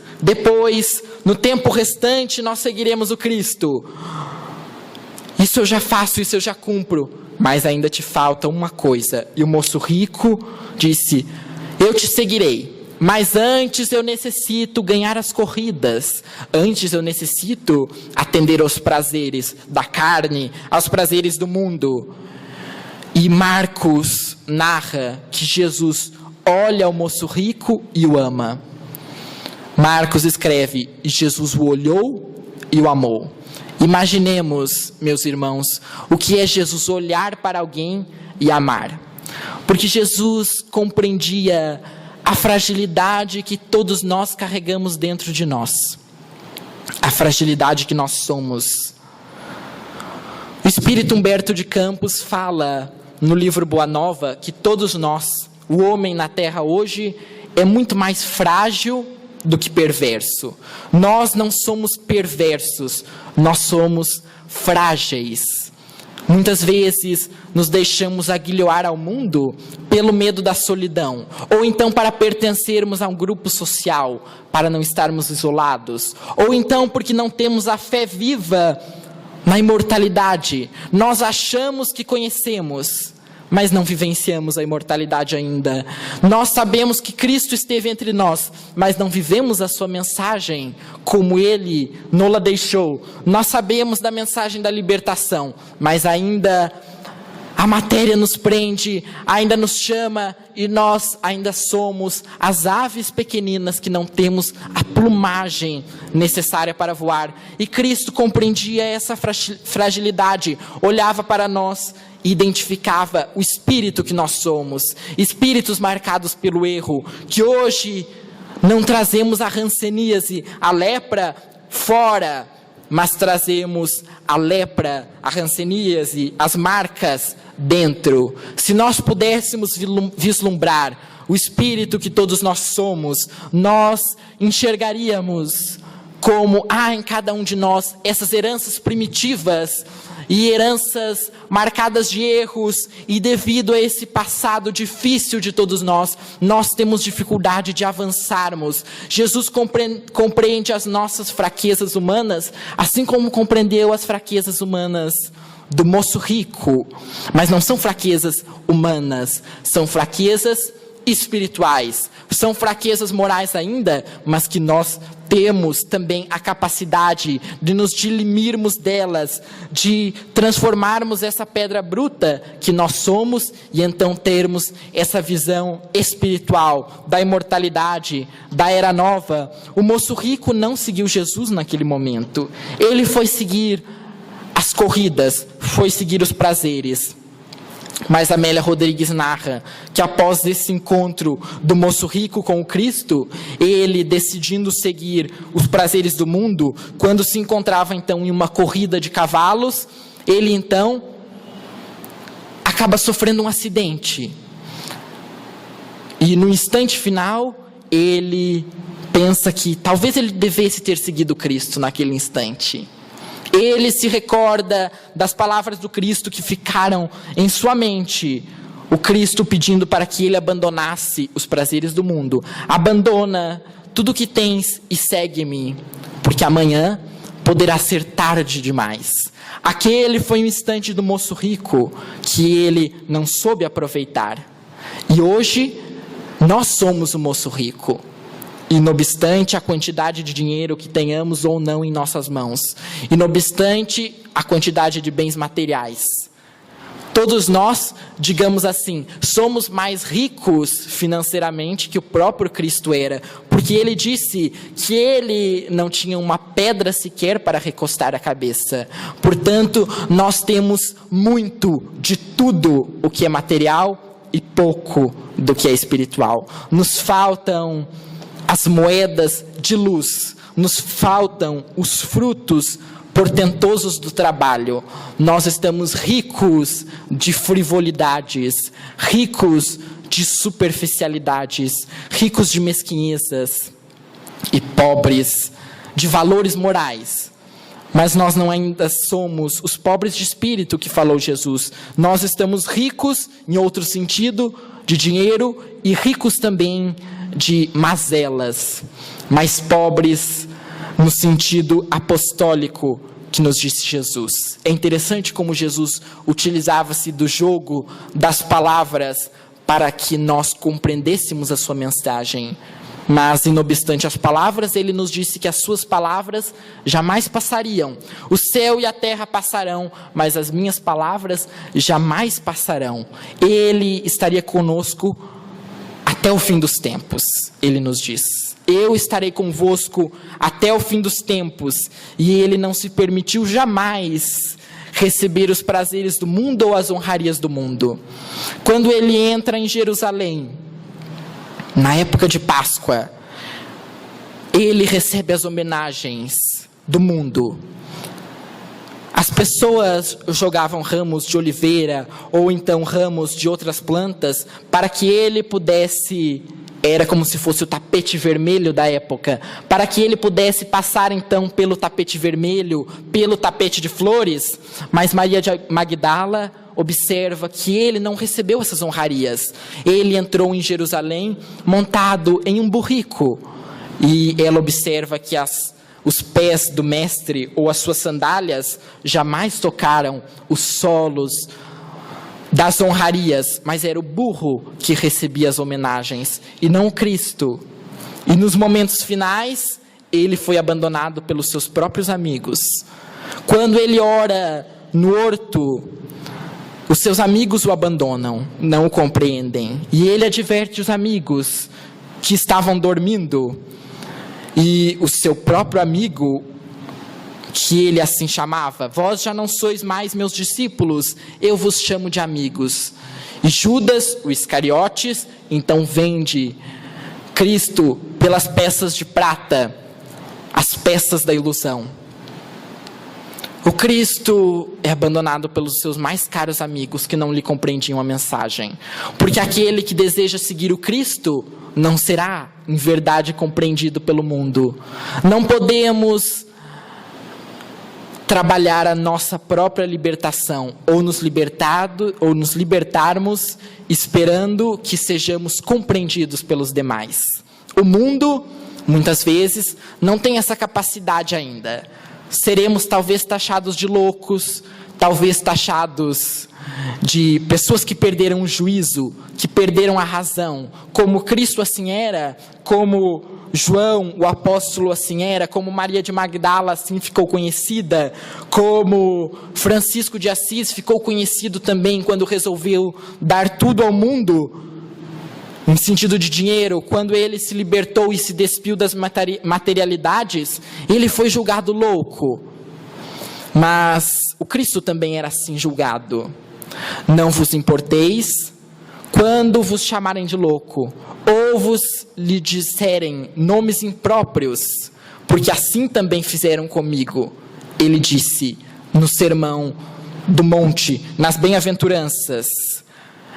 no tempo restante, nós seguiremos o Cristo. Isso eu já faço, isso eu já cumpro, mas ainda te falta uma coisa. E o moço rico disse: eu te seguirei, mas antes eu necessito ganhar as corridas. Antes eu necessito atender aos prazeres da carne, aos prazeres do mundo. E Marcos narra que Jesus olha o moço rico e o ama. Marcos escreve: e Jesus o olhou e o amou. Imaginemos, meus irmãos, o que é Jesus olhar para alguém e amar. Porque Jesus compreendia a fragilidade que todos nós carregamos dentro de nós. A fragilidade que nós somos. O Espírito Humberto de Campos fala no livro Boa Nova que todos nós, o homem na terra hoje, é muito mais frágil do que perverso. Nós não somos perversos, nós somos frágeis. Muitas vezes nos deixamos aguilhoar ao mundo pelo medo da solidão, ou então para pertencermos a um grupo social, para não estarmos isolados, ou então porque não temos a fé viva na imortalidade. Nós achamos que conhecemos, mas não vivenciamos a imortalidade ainda. Nós sabemos que Cristo esteve entre nós, mas não vivemos a sua mensagem como Ele nos deixou. Nós sabemos da mensagem da libertação, mas ainda a matéria nos prende, ainda nos chama, e nós ainda somos as aves pequeninas que não temos a plumagem necessária para voar. E Cristo compreendia essa fragilidade, olhava para nós, identificava o espírito que nós somos, espíritos marcados pelo erro, que hoje não trazemos a hanseníase, a lepra fora, mas trazemos a lepra, a hanseníase, as marcas dentro. Se nós pudéssemos vislumbrar o espírito que todos nós somos, nós enxergaríamos como há em cada um de nós essas heranças primitivas e heranças marcadas de erros, e devido a esse passado difícil de todos nós, nós temos dificuldade de avançarmos. Jesus compreende as nossas fraquezas humanas, assim como compreendeu as fraquezas humanas do moço rico, mas não são fraquezas humanas, são fraquezas espirituais, são fraquezas morais ainda, mas que nós temos também a capacidade de nos dilimirmos delas, de transformarmos essa pedra bruta que nós somos, e então termos essa visão espiritual da imortalidade, da era nova. O moço rico não seguiu Jesus naquele momento, ele foi seguir as corridas, foi seguir os prazeres. Mas Amélia Rodrigues narra que após esse encontro do moço rico com o Cristo, ele decidindo seguir os prazeres do mundo, quando se encontrava então em uma corrida de cavalos, ele então acaba sofrendo um acidente. E no instante final, ele pensa que talvez ele devesse ter seguido Cristo naquele instante. Ele se recorda das palavras do Cristo que ficaram em sua mente. O Cristo pedindo para que ele abandonasse os prazeres do mundo. Abandona tudo o que tens e segue-me, porque amanhã poderá ser tarde demais. Aquele foi um instante do moço rico que ele não soube aproveitar. E hoje nós somos o moço rico. E não obstante a quantidade de dinheiro que tenhamos ou não em nossas mãos, e não obstante a quantidade de bens materiais, todos nós, digamos assim, somos mais ricos financeiramente que o próprio Cristo era, porque ele disse que ele não tinha uma pedra sequer para recostar a cabeça. Portanto, nós temos muito de tudo o que é material e pouco do que é espiritual. Nos faltam as moedas de luz, nos faltam os frutos portentosos do trabalho. Nós estamos ricos de frivolidades, ricos de superficialidades, ricos de mesquinhezas e pobres de valores morais. Mas nós não ainda somos os pobres de espírito que falou Jesus. Nós estamos ricos, em outro sentido, de dinheiro e ricos também de mazelas, mas pobres no sentido apostólico que nos disse Jesus. É interessante como Jesus utilizava-se do jogo das palavras para que nós compreendêssemos a sua mensagem. Mas, não obstante as palavras, ele nos disse que as suas palavras jamais passariam. O céu e a terra passarão, mas as minhas palavras jamais passarão. Ele estaria conosco até o fim dos tempos, ele nos diz. Eu estarei convosco até o fim dos tempos. E ele não se permitiu jamais receber os prazeres do mundo ou as honrarias do mundo. Quando ele entra em Jerusalém, na época de Páscoa, ele recebe as homenagens do mundo. As pessoas jogavam ramos de oliveira ou então ramos de outras plantas para que ele pudesse, era como se fosse o tapete vermelho da época, para que ele pudesse passar então pelo tapete vermelho, pelo tapete de flores. Mas Maria de Magdala observa que ele não recebeu essas honrarias. Ele entrou em Jerusalém montado em um burrico. E ela observa que os pés do mestre ou as suas sandálias jamais tocaram os solos das honrarias, mas era o burro que recebia as homenagens e não o Cristo. E nos momentos finais, ele foi abandonado pelos seus próprios amigos. Quando ele ora no horto, os seus amigos o abandonam, não o compreendem. E ele adverte os amigos que estavam dormindo. E o seu próprio amigo, que ele assim chamava: vós já não sois mais meus discípulos, eu vos chamo de amigos. E Judas, o Iscariotes, então vende Cristo pelas peças de prata, as peças da ilusão. O Cristo é abandonado pelos seus mais caros amigos que não lhe compreendiam a mensagem. Porque aquele que deseja seguir o Cristo não será, em verdade, compreendido pelo mundo. Não podemos trabalhar a nossa própria libertação, ou nos libertarmos, esperando que sejamos compreendidos pelos demais. O mundo, muitas vezes, não tem essa capacidade ainda. Seremos talvez taxados de loucos, talvez taxados de pessoas que perderam o juízo, que perderam a razão, como Cristo assim era, como João, o apóstolo, assim era, como Maria de Magdala assim ficou conhecida, como Francisco de Assis ficou conhecido também quando resolveu dar tudo ao mundo, em sentido de dinheiro. Quando ele se libertou e se despiu das materialidades, ele foi julgado louco. Mas o Cristo também era assim julgado. Não vos importeis quando vos chamarem de louco, ou vos lhe disserem nomes impróprios, porque assim também fizeram comigo. Ele disse no sermão do monte, nas bem-aventuranças: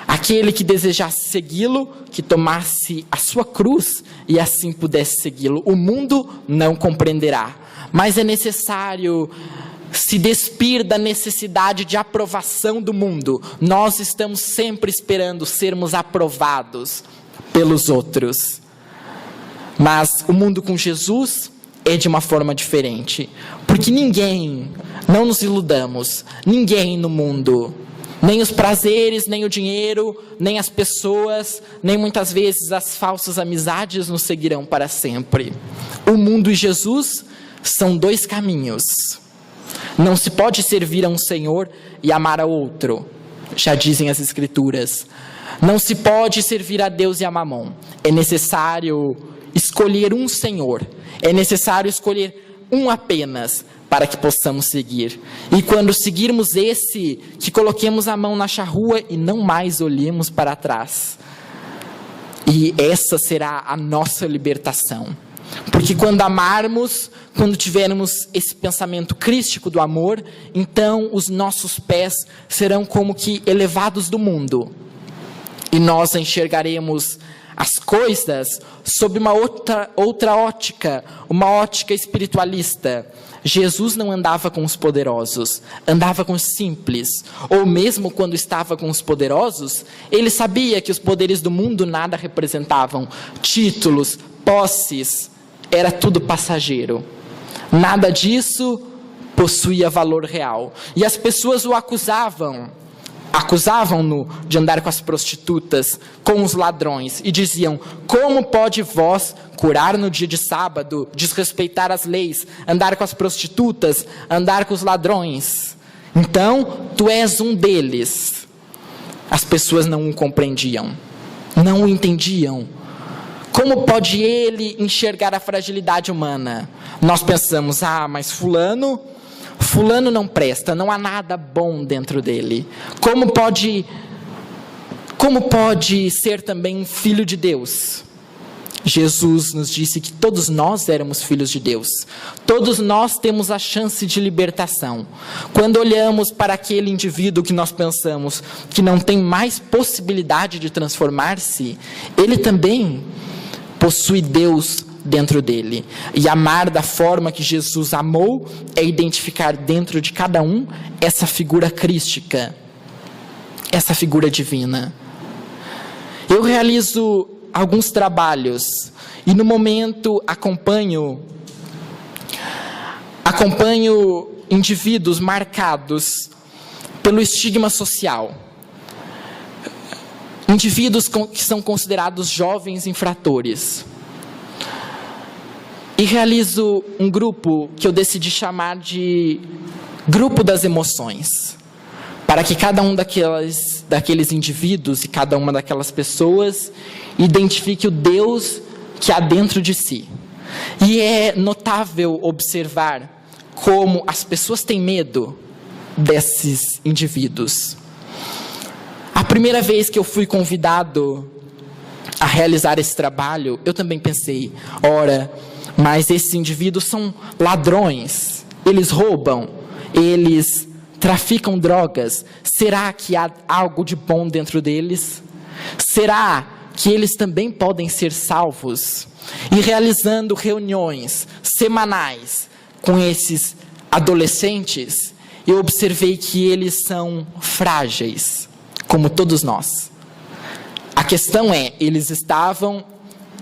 aquele que desejasse segui-lo, que tomasse a sua cruz e assim pudesse segui-lo. O mundo não compreenderá, mas é necessário se despir da necessidade de aprovação do mundo. Nós estamos sempre esperando sermos aprovados pelos outros. Mas o mundo com Jesus é de uma forma diferente. Porque ninguém, não nos iludamos, ninguém no mundo, nem os prazeres, nem o dinheiro, nem as pessoas, nem muitas vezes as falsas amizades nos seguirão para sempre. O mundo e Jesus são dois caminhos. Não se pode servir a um Senhor e amar a outro, já dizem as Escrituras. Não se pode servir a Deus e a Mamon. É necessário escolher um Senhor, é necessário escolher um apenas, para que possamos seguir. E quando seguirmos esse, que coloquemos a mão na charrua e não mais olhemos para trás. E essa será a nossa libertação. Porque quando amarmos, quando tivermos esse pensamento crístico do amor, então os nossos pés serão como que elevados do mundo. E nós enxergaremos as coisas sob uma outra ótica, uma ótica espiritualista. Jesus não andava com os poderosos, andava com os simples. Ou mesmo quando estava com os poderosos, ele sabia que os poderes do mundo nada representavam. Títulos, posses, era tudo passageiro. Nada disso possuía valor real. E as pessoas o acusavam-no de andar com as prostitutas, com os ladrões, e diziam: como pode vós curar no dia de sábado, desrespeitar as leis, andar com as prostitutas, andar com os ladrões? Então, tu és um deles. As pessoas não o compreendiam, não o entendiam. Como pode ele enxergar a fragilidade humana? Nós pensamos: mas fulano não presta, não há nada bom dentro dele. Como pode ser também um filho de Deus? Jesus nos disse que todos nós éramos filhos de Deus. Todos nós temos a chance de libertação. Quando olhamos para aquele indivíduo que nós pensamos que não tem mais possibilidade de transformar-se, ele também possui Deus dentro dele. E amar da forma que Jesus amou é identificar dentro de cada um essa figura crística, essa figura divina. Eu realizo alguns trabalhos e no momento acompanho indivíduos marcados pelo estigma social. Indivíduos que são considerados jovens infratores. E realizo um grupo que eu decidi chamar de grupo das emoções, para que cada um daqueles indivíduos e cada uma daquelas pessoas identifique o Deus que há dentro de si. E é notável observar como as pessoas têm medo desses indivíduos. A primeira vez que eu fui convidado a realizar esse trabalho, eu também pensei: mas esses indivíduos são ladrões, eles roubam, eles traficam drogas. Será que há algo de bom dentro deles? Será que eles também podem ser salvos? E realizando reuniões semanais com esses adolescentes, eu observei que eles são frágeis, como todos nós. A questão é, eles estavam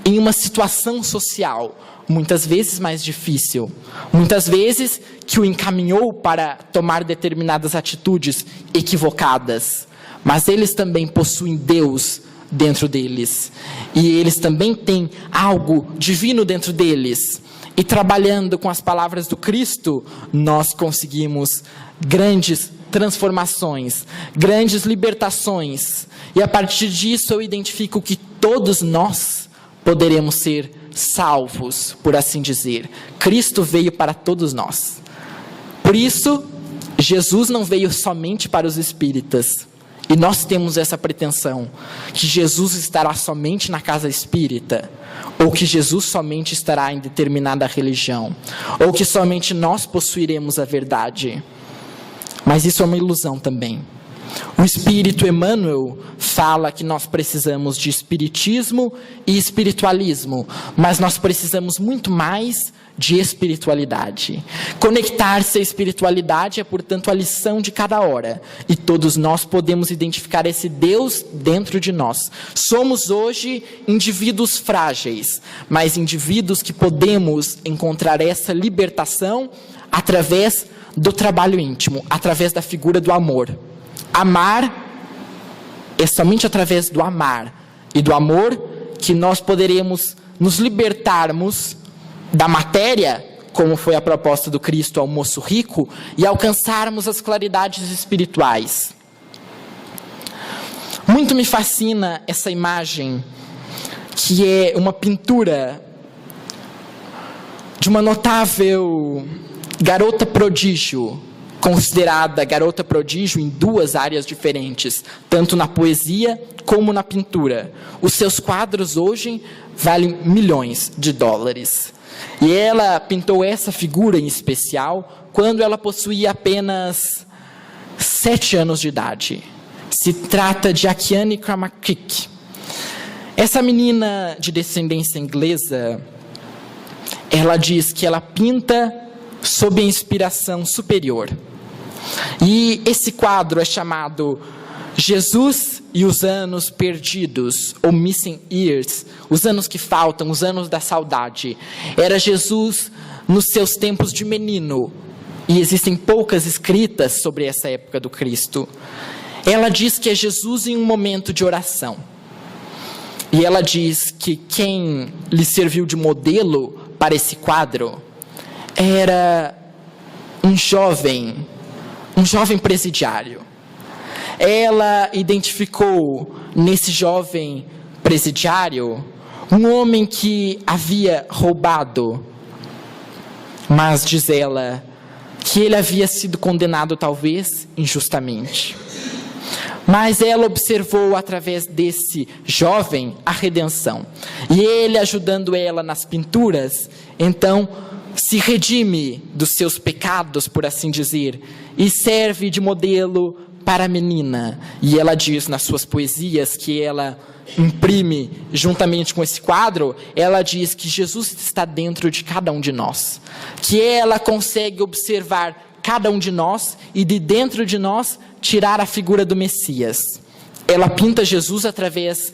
em uma situação social muitas vezes mais difícil, muitas vezes que o encaminhou para tomar determinadas atitudes equivocadas, mas eles também possuem Deus dentro deles, e eles também têm algo divino dentro deles, e trabalhando com as palavras do Cristo, nós conseguimos grandes transformações, grandes libertações, e a partir disso eu identifico que todos nós poderemos ser salvos, por assim dizer. Cristo veio para todos nós. Por isso, Jesus não veio somente para os espíritas. E nós temos essa pretensão, que Jesus estará somente na casa espírita, ou que Jesus somente estará em determinada religião, ou que somente nós possuiremos a verdade. Mas isso é uma ilusão também. O Espírito Emmanuel fala que nós precisamos de espiritismo e espiritualismo, mas nós precisamos muito mais de espiritualidade. Conectar-se à espiritualidade é, portanto, a lição de cada hora, e todos nós podemos identificar esse Deus dentro de nós. Somos hoje indivíduos frágeis, mas indivíduos que podemos encontrar essa libertação através do trabalho íntimo, através da figura do amor. Amar é somente através do amar e do amor que nós poderemos nos libertarmos da matéria, como foi a proposta do Cristo ao moço rico, e alcançarmos as claridades espirituais. Muito me fascina essa imagem, que é uma pintura de uma notável garota prodígio, considerada garota prodígio em duas áreas diferentes, tanto na poesia como na pintura. Os seus quadros hoje valem milhões de dólares. E ela pintou essa figura em especial quando ela possuía apenas 7 anos de idade. Se trata de Akiane Kramakic. Essa menina de descendência inglesa, ela diz que ela pinta sob a inspiração superior. E esse quadro é chamado Jesus e os anos perdidos, ou missing years, os anos que faltam, os anos da saudade. Era Jesus nos seus tempos de menino, e existem poucas escritas sobre essa época do Cristo. Ela diz que é Jesus em um momento de oração. E ela diz que quem lhe serviu de modelo para esse quadro era um jovem presidiário. Ela identificou nesse jovem presidiário um homem que havia roubado, mas diz ela que ele havia sido condenado talvez injustamente. Mas ela observou através desse jovem a redenção. E ele, ajudando ela nas pinturas, então se redime dos seus pecados, por assim dizer, e serve de modelo para a menina. E ela diz nas suas poesias que ela imprime juntamente com esse quadro, ela diz que Jesus está dentro de cada um de nós, que ela consegue observar cada um de nós e de dentro de nós tirar a figura do Messias. Ela pinta Jesus através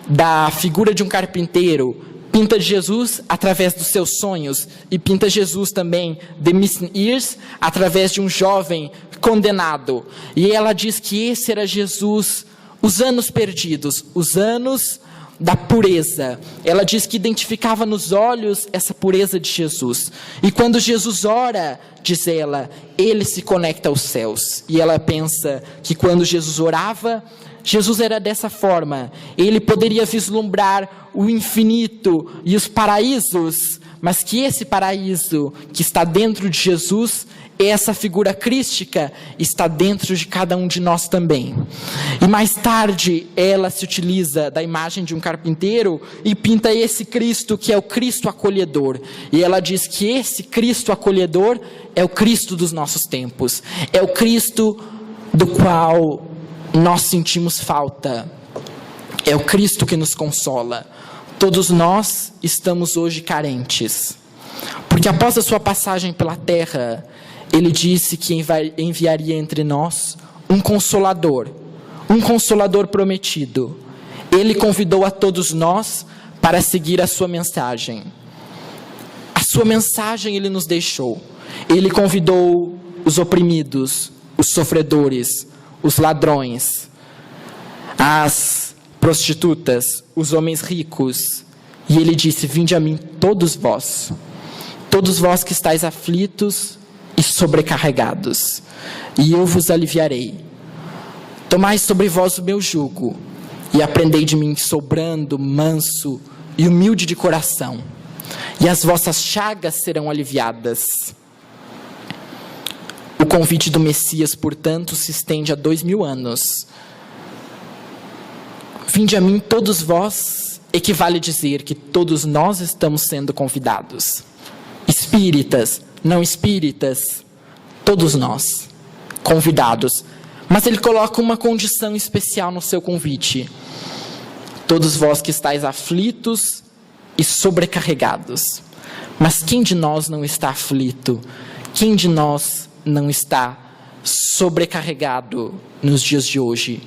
da figura de um carpinteiro, pinta Jesus através dos seus sonhos e pinta Jesus também, the missing years, através de um jovem condenado. E ela diz que esse era Jesus, os anos perdidos, os anos da pureza. Ela diz que identificava nos olhos essa pureza de Jesus. E quando Jesus ora, diz ela, ele se conecta aos céus. E ela pensa que quando Jesus orava, Jesus era dessa forma. Ele poderia vislumbrar o infinito e os paraísos, mas que esse paraíso que está dentro de Jesus, essa figura crística, está dentro de cada um de nós também. E mais tarde, ela se utiliza da imagem de um carpinteiro e pinta esse Cristo, que é o Cristo acolhedor. E ela diz que esse Cristo acolhedor é o Cristo dos nossos tempos. É o Cristo do qual nós sentimos falta. É o Cristo que nos consola. Todos nós estamos hoje carentes. Porque após a sua passagem pela terra, ele disse que enviaria entre nós um consolador prometido. Ele convidou a todos nós para seguir a sua mensagem. A sua mensagem ele nos deixou. Ele convidou os oprimidos, os sofredores, os ladrões, as prostitutas, os homens ricos. E ele disse, vinde a mim todos vós que estáis aflitos e sobrecarregados, e eu vos aliviarei. Tomai sobre vós o meu jugo, e aprendei de mim que sou brando, manso e humilde de coração, e as vossas chagas serão aliviadas. O convite do Messias, portanto, se estende a 2000 anos. Vinde a mim todos vós, equivale dizer que todos nós estamos sendo convidados. Espíritas, não espíritas, todos nós, convidados. Mas ele coloca uma condição especial no seu convite. Todos vós que estáis aflitos e sobrecarregados. Mas quem de nós não está aflito? Quem de nós não está sobrecarregado nos dias de hoje?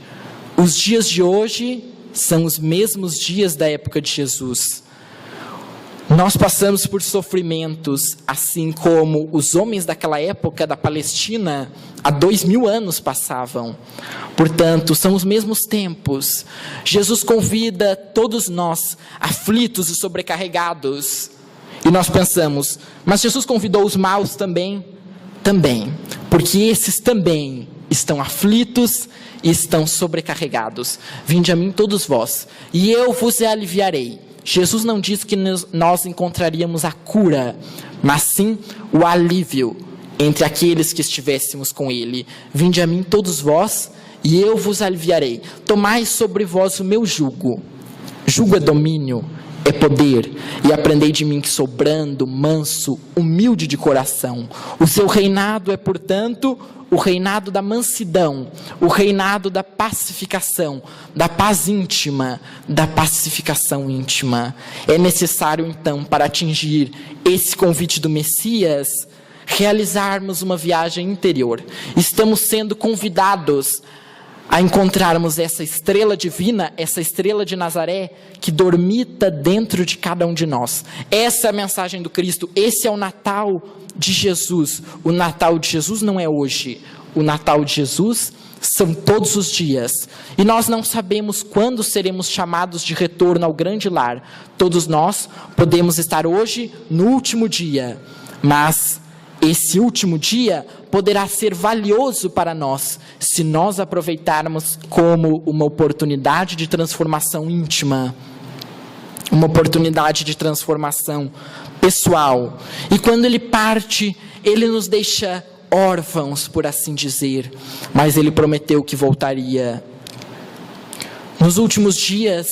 Os dias de hoje são os mesmos dias da época de Jesus. Nós passamos por sofrimentos, assim como os homens daquela época da Palestina, há 2000 anos passavam. Portanto, são os mesmos tempos. Jesus convida todos nós, aflitos e sobrecarregados. E nós pensamos, mas Jesus convidou os maus também? Também, porque esses também estão aflitos e estão sobrecarregados. Vinde a mim todos vós, e eu vos aliviarei. Jesus não disse que nós encontraríamos a cura, mas sim o alívio entre aqueles que estivéssemos com Ele. Vinde a mim todos vós, e eu vos aliviarei. Tomai sobre vós o meu jugo. Jugo é domínio, é poder, e aprendei de mim que sou brando, manso, humilde de coração. O seu reinado é, portanto, o reinado da mansidão, o reinado da pacificação, da paz íntima, da pacificação íntima. É necessário, então, para atingir esse convite do Messias, realizarmos uma viagem interior. Estamos sendo convidados a encontrarmos essa estrela divina, essa estrela de Nazaré, que dormita dentro de cada um de nós. Essa é a mensagem do Cristo, esse é o Natal de Jesus. O Natal de Jesus não é hoje, o Natal de Jesus são todos os dias. E nós não sabemos quando seremos chamados de retorno ao grande lar. Todos nós podemos estar hoje no último dia, mas esse último dia poderá ser valioso para nós, se nós aproveitarmos como uma oportunidade de transformação íntima, uma oportunidade de transformação pessoal. E quando Ele parte, Ele nos deixa órfãos, por assim dizer, mas Ele prometeu que voltaria. Nos últimos dias,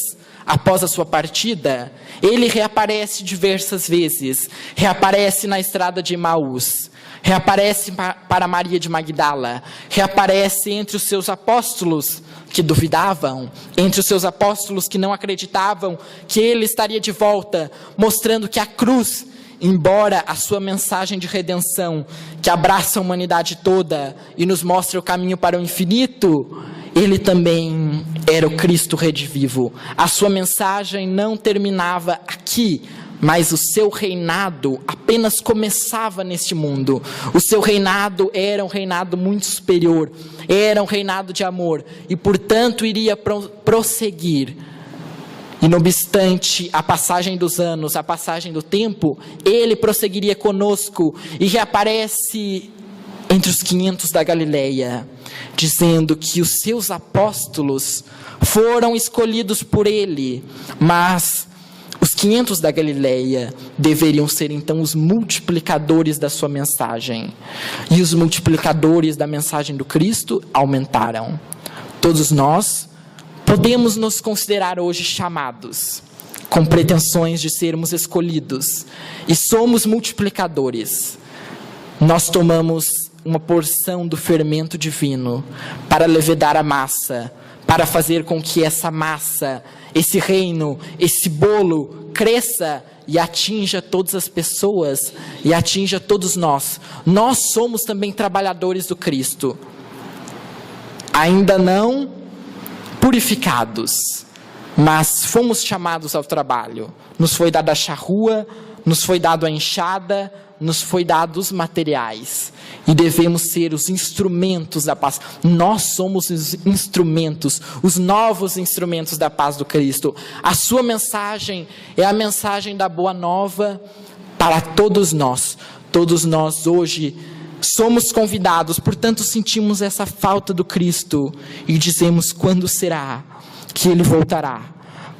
após a sua partida, Ele reaparece diversas vezes. Reaparece na estrada de Emaús, reaparece para Maria de Magdala, reaparece entre os seus apóstolos que duvidavam, entre os seus apóstolos que não acreditavam que Ele estaria de volta, mostrando que a cruz, embora a sua mensagem de redenção, que abraça a humanidade toda e nos mostra o caminho para o infinito, Ele também era o Cristo redivivo. A sua mensagem não terminava aqui, mas o seu reinado apenas começava neste mundo. O seu reinado era um reinado muito superior, era um reinado de amor, e portanto iria prosseguir. E não obstante a passagem dos anos, a passagem do tempo, Ele prosseguiria conosco e reaparece entre os 500 da Galileia, dizendo que os seus apóstolos foram escolhidos por Ele, mas os 500 da Galileia deveriam ser então os multiplicadores da sua mensagem. E os multiplicadores da mensagem do Cristo aumentaram. Todos nós podemos nos considerar hoje chamados, com pretensões de sermos escolhidos, e somos multiplicadores. Nós tomamos uma porção do fermento divino para levedar a massa, para fazer com que essa massa, esse reino, esse bolo cresça e atinja todas as pessoas e atinja todos nós. Nós somos também trabalhadores do Cristo, ainda não purificados, mas fomos chamados ao trabalho. Nos foi dada a charrua, nos foi dado a enxada, nos foi dado os materiais, e devemos ser os instrumentos da paz. Nós somos os instrumentos, os novos instrumentos da paz do Cristo. A sua mensagem é a mensagem da boa nova para todos nós. Todos nós hoje somos convidados, portanto sentimos essa falta do Cristo e dizemos: quando será que Ele voltará?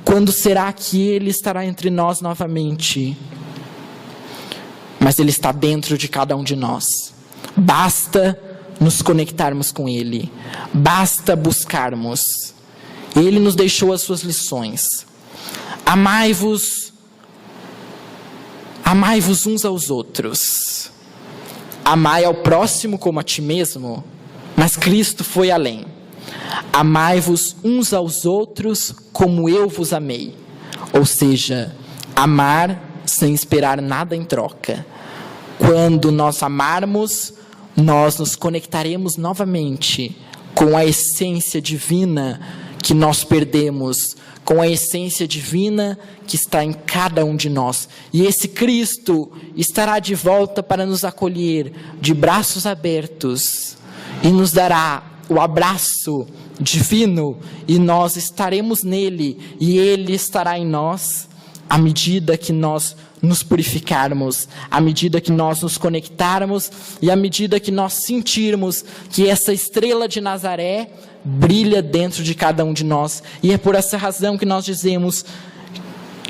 Quando será que Ele estará entre nós novamente? Mas Ele está dentro de cada um de nós. Basta nos conectarmos com Ele. Basta buscarmos. Ele nos deixou as suas lições. Amai-vos uns aos outros. Amai ao próximo como a ti mesmo. Mas Cristo foi além. Amai-vos uns aos outros como eu vos amei. Ou seja, amar sem esperar nada em troca. Quando nós amarmos, nós nos conectaremos novamente com a essência divina que nós perdemos, com a essência divina que está em cada um de nós. E esse Cristo estará de volta para nos acolher de braços abertos e nos dará o abraço divino, e nós estaremos nele e ele estará em nós, à medida que nós nos purificarmos, à medida que nós nos conectarmos e à medida que nós sentirmos que essa estrela de Nazaré brilha dentro de cada um de nós. E é por essa razão que nós dizemos: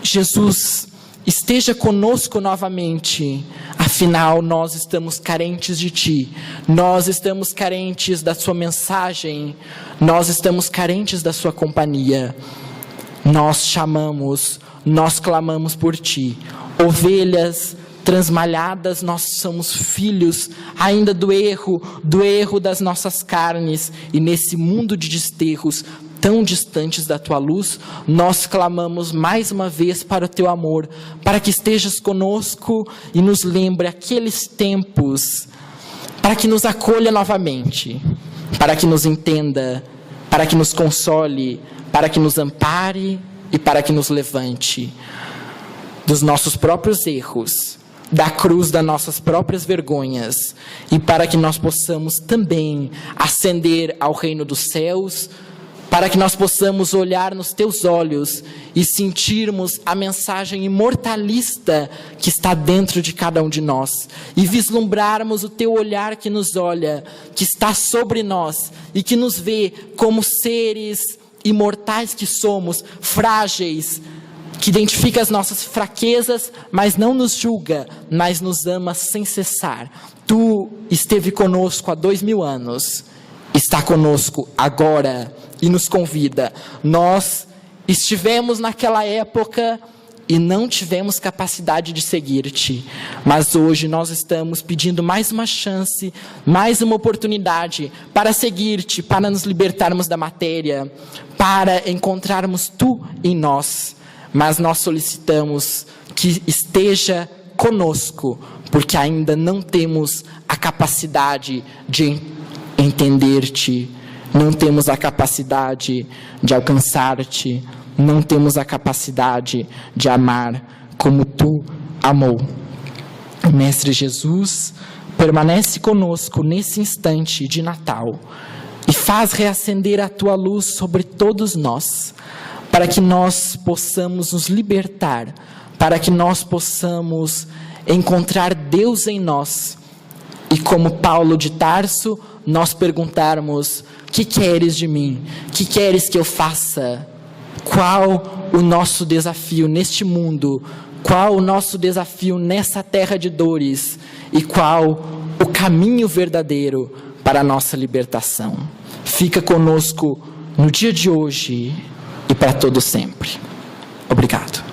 Jesus, esteja conosco novamente. Afinal, nós estamos carentes de Ti, nós estamos carentes da Sua mensagem, nós estamos carentes da Sua companhia. nós chamamos, nós clamamos por Ti. Ovelhas transmalhadas, nós somos filhos ainda do erro das nossas carnes, e nesse mundo de desterros, tão distantes da Tua luz, nós clamamos mais uma vez para o Teu amor, para que estejas conosco e nos lembre aqueles tempos, para que nos acolha novamente, para que nos entenda, para que nos console, para que nos ampare e para que nos levante dos nossos próprios erros, da cruz das nossas próprias vergonhas, e para que nós possamos também ascender ao reino dos céus, para que nós possamos olhar nos Teus olhos e sentirmos a mensagem imortalista que está dentro de cada um de nós, e vislumbrarmos o Teu olhar que nos olha, que está sobre nós e que nos vê como seres imortais que somos, frágeis, que identifica as nossas fraquezas, mas não nos julga, mas nos ama sem cessar. Tu esteve conosco há 2000 anos, está conosco agora e nos convida. Nós estivemos naquela época e não tivemos capacidade de seguir-te, mas hoje nós estamos pedindo mais uma chance, mais uma oportunidade para seguir-te, para nos libertarmos da matéria, para encontrarmos Tu em nós. Mas nós solicitamos que esteja conosco, porque ainda não temos a capacidade de entender-te, não temos a capacidade de alcançar-te, não temos a capacidade de amar como Tu amou. Mestre Jesus, permanece conosco nesse instante de Natal e faz reacender a Tua luz sobre todos nós, para que nós possamos nos libertar, para que nós possamos encontrar Deus em nós, e como Paulo de Tarso, nós perguntarmos: que queres de mim? Que queres que eu faça? Qual o nosso desafio neste mundo? Qual o nosso desafio nessa terra de dores? E qual o caminho verdadeiro para a nossa libertação? Fica conosco no dia de hoje e para todo sempre. Obrigado.